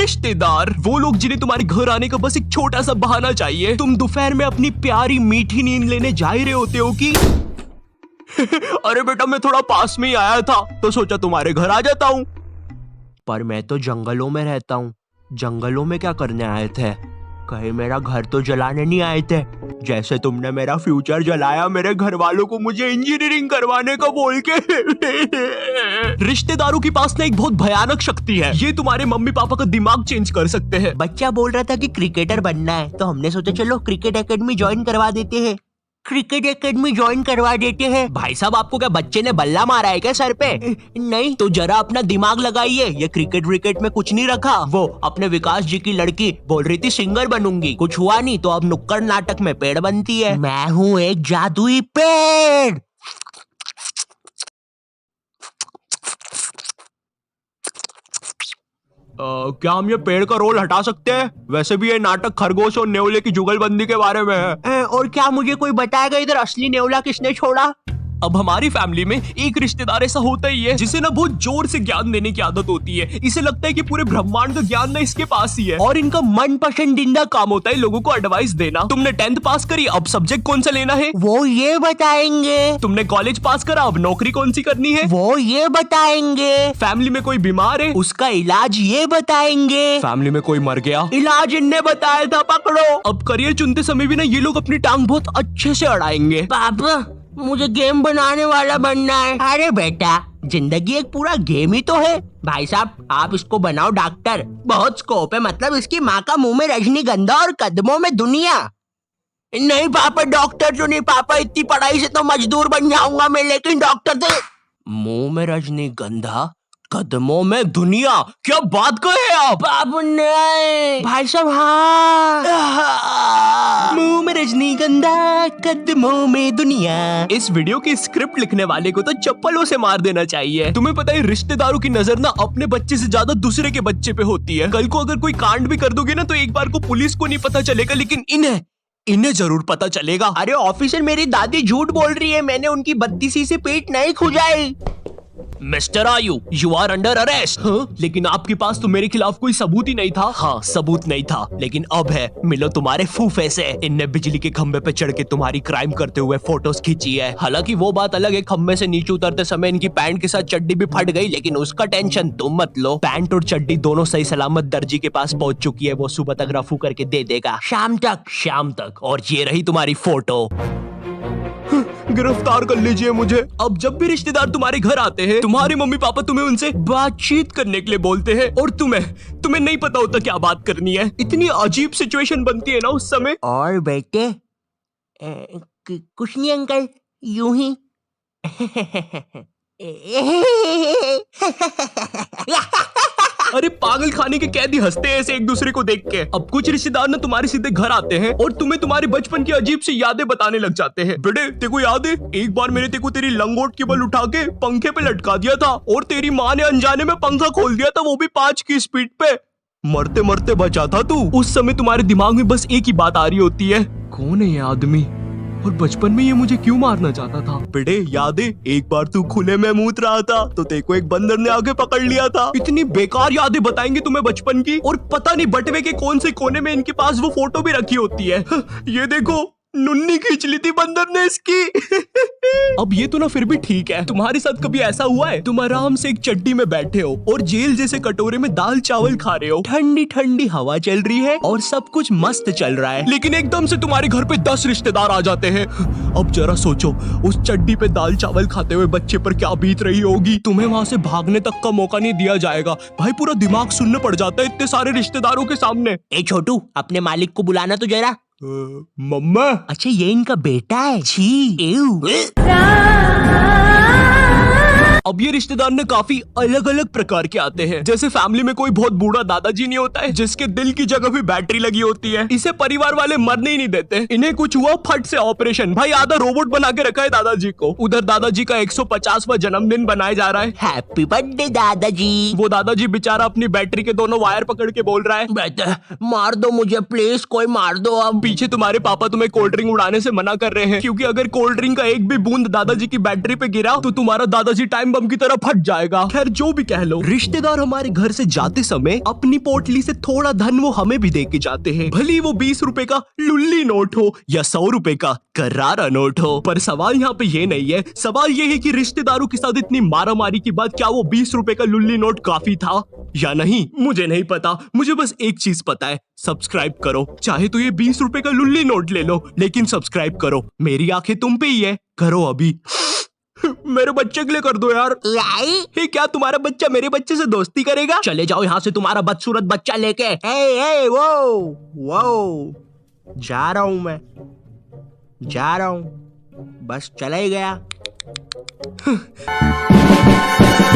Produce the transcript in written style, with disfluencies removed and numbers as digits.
रिश्तेदार, वो लोग जिन्हें तुम्हारे घर आने का बस एक छोटा सा बहाना चाहिए। तुम दोपहर में अपनी प्यारी मीठी नींद लेने जा ही रहे होते हो कि अरे बेटा मैं थोड़ा पास में ही आया था तो सोचा तुम्हारे घर आ जाता हूँ। पर मैं तो जंगलों में रहता हूँ, जंगलों में क्या करने आए थे? कहीं मेरा घर तो जलाने नहीं आए थे, जैसे तुमने मेरा फ्यूचर जलाया मेरे घर वालों को मुझे इंजीनियरिंग करवाने का बोल के। रिश्तेदारों के पास ना एक बहुत भयानक शक्ति है, ये तुम्हारे मम्मी पापा का दिमाग चेंज कर सकते हैं। बच्चा बोल रहा था कि क्रिकेटर बनना है, तो हमने सोचा चलो क्रिकेट एकेडमी ज्वाइन करवा देते हैं। क्रिकेट एकेडमी ज्वाइन करवा देते हैं। भाई साहब आपको क्या बच्चे ने बल्ला मारा है क्या सर पे? नहीं तो जरा अपना दिमाग लगाइए, ये क्रिकेट विकेट में कुछ नहीं रखा। वो अपने विकास जी की लड़की बोल रही थी सिंगर बनूंगी, कुछ हुआ नहीं तो अब नुक्कड़ नाटक में पेड़ बनती है। मैं हूँ एक जादुई पेड़। क्या हम ये पेड़ का रोल हटा सकते हैं? वैसे भी ये नाटक खरगोश और नेवले की जुगलबंदी के बारे में है। और क्या मुझे कोई बताएगा इधर असली नेवला किसने छोड़ा? अब हमारी फैमिली में एक रिश्तेदार ऐसा होता ही है जिसे ना बहुत जोर से ज्ञान देने की आदत होती है। इसे लगता है कि पूरे ब्रह्मांड का ज्ञान ना इसके पास ही है और इनका मन पसंदीदा काम होता है लोगों को एडवाइस देना। तुमने 10th पास करी, अब सब्जेक्ट कौन सा लेना है वो ये बताएंगे। तुमने कॉलेज पास करा, अब नौकरी कौन सी करनी है वो ये बताएंगे। फैमिली में कोई बीमार है, उसका इलाज ये बताएंगे। फैमिली में कोई मर गया, इलाज इनने बताया था, पकड़ो। अब करियर चुनते समय भी ना ये लोग अपनी टांग बहुत अच्छे से अड़ाएंगे। पापा मुझे गेम बनाने वाला बनना है। अरे बेटा जिंदगी एक पूरा गेम ही तो है। भाई साहब आप इसको बनाओ डॉक्टर, बहुत स्कोप है, मतलब इसकी माँ का मुंह में रजनीगंधा और कदमों में दुनिया। नहीं पापा डॉक्टर तो नहीं पापा, इतनी पढ़ाई से तो मजदूर बन जाऊंगा मैं, लेकिन डॉक्टर तो। मुंह में रजनीगंधा कदमों में दुनिया, क्या बात कहे आप? नहीं भाई साहब हाँ, मुंह में रजनीगंधा कदमों में दुनिया। इस वीडियो की स्क्रिप्ट लिखने वाले को तो चप्पलों से मार देना चाहिए। तुम्हें पता है रिश्तेदारों की नजर ना अपने बच्चे से ज्यादा दूसरे के बच्चे पे होती है। कल को अगर कोई कांड भी कर दोगे ना तो एक बार को पुलिस को नहीं पता चलेगा, लेकिन इन्हें जरूर पता चलेगा। अरे ऑफिसर मेरी दादी झूठ बोल रही है, मैंने उनकी 32 से पेट नहीं खुजाई। मिस्टर आयु यू आर अंडर अरेस्ट। लेकिन आपके पास तो मेरे खिलाफ कोई सबूत ही नहीं था। हाँ सबूत नहीं था, लेकिन अब है, मिलो तुम्हारे फूफे से। इनने बिजली के खंबे पे चढ़ के तुम्हारी क्राइम करते हुए फोटोज खींची है। हालांकि वो बात अलग है, खंबे से नीचे उतरते समय इनकी पैंट के साथ चड्डी भी फट गई, लेकिन उसका टेंशन तुम मत लो। पैंट और चड्डी दोनों सही सलामत दर्जी के पास पहुंच चुकी है, वो सुबह तक रफू करके दे देगा। शाम तक। और ये रही तुम्हारी फोटो। गिरफ्तार कर लीजिए मुझे। अब जब भी रिश्तेदार तुम्हारे घर आते हैं तुम्हारे मम्मी पापा तुम्हें उनसे बातचीत करने के लिए बोलते हैं और तुम्हें नहीं पता होता क्या बात करनी है। इतनी अजीब सिचुएशन बनती है ना उस समय। और बेटे कुछ नहीं अंकल, यूं ही। अरे पागल खाने के कैदी हंसते हैं ऐसे एक दूसरे को देख के। अब कुछ रिश्तेदार ना तुम्हारे सीधे घर आते हैं और तुम्हें तुम्हारे बचपन की अजीब सी यादें बताने लग जाते हैं। बेटे तेको याद है एक बार मैंने तेको तेरी लंगोट केबल उठा के पंखे पे लटका दिया था और तेरी माँ ने अनजाने में पंखा खोल दिया था, वो भी 5 की स्पीड पे। मरते मरते बचा था तू। उस समय तुम्हारे दिमाग में बस एक ही बात आ रही होती है, कौन है ये आदमी और बचपन में ये मुझे क्यों मारना चाहता था। बेटे याद है एक बार तू खुले में मूत रहा था तो तेको एक बंदर ने आके पकड़ लिया था। इतनी बेकार यादें बताएंगे तुम्हें बचपन की, और पता नहीं बटवे के कौन से कोने में इनके पास वो फोटो भी रखी होती है। ये देखो नुन्नी खींच ली थी बंदर ने इसकी। अब ये तो ना फिर भी ठीक है, तुम्हारे साथ कभी ऐसा हुआ है तुम आराम से एक चड्डी में बैठे हो और जेल जैसे कटोरे में दाल चावल खा रहे हो, ठंडी ठंडी हवा चल रही है और सब कुछ मस्त चल रहा है, लेकिन एकदम से तुम्हारे घर पे 10 रिश्तेदार आ जाते हैं। अब जरा सोचो उस चड्डी पे दाल चावल खाते हुए बच्चे पर क्या बीत रही होगी। तुम्हें वहां से भागने तक का मौका नहीं दिया जाएगा। भाई पूरा दिमाग सुनने पड़ जाता है इतने सारे रिश्तेदारों के सामने। ए छोटू अपने मालिक को बुलाना तो जरा। मम्मा। अच्छा ये इनका बेटा है। छी अब ये रिश्तेदार ने काफी अलग अलग प्रकार के आते हैं। जैसे फैमिली में कोई बहुत बूढ़ा दादाजी नहीं होता है जिसके दिल की जगह भी बैटरी लगी होती है, इसे परिवार वाले मरने ही नहीं देते। इन्हें कुछ हुआ फट से ऑपरेशन, भाई आधा रोबोट बना के रखा है दादाजी को। उधर दादाजी का 150वां जन्मदिन बनाया जा रहा है। हैप्पी बर्थडे दादाजी। वो दादाजी बेचारा अपनी बैटरी के दोनों वायर पकड़ के बोल रहा है, बेटा मार दो मुझे प्लीज, कोई मार दो। अब पीछे तुम्हारे पापा तुम्हें कोल्ड ड्रिंक उड़ाने से मना कर रहे हैं, क्योंकि अगर कोल्ड ड्रिंक का एक भी बूंद दादाजी की बैटरी पे गिरा तो तुम्हारा दादाजी टाइम टाइम बम की तरह फट जाएगा। खैर जो भी कह लो, रिश्तेदार हमारे घर से जाते समय अपनी पोटली से थोड़ा धन वो हमें भी दे के जाते हैं, भले ही वो 20 रुपए का लुल्ली नोट हो या 100 रुपए का करारा नोट हो। पर सवाल यहाँ पे ये नहीं है, सवाल ये है कि रिश्तेदारों के साथ इतनी मारामारी के बाद क्या वो 20 रुपए का लुल्ली नोट काफी था या नहीं, मुझे नहीं पता। मुझे बस एक चीज पता है, सब्सक्राइब करो। चाहे तो ये 20 रुपए का लुल्ली नोट ले लो, लेकिन सब्सक्राइब करो। मेरी आंखें तुम पे ही है, करो अभी। मेरे बच्चे के लिए कर दो यार। हे, क्या तुम्हारा बच्चा मेरे बच्चे से दोस्ती करेगा? चले जाओ यहाँ से तुम्हारा बदसूरत बच्चा लेके। वो जा रहा हूँ, मैं जा रहा हूँ, बस चला ही गया।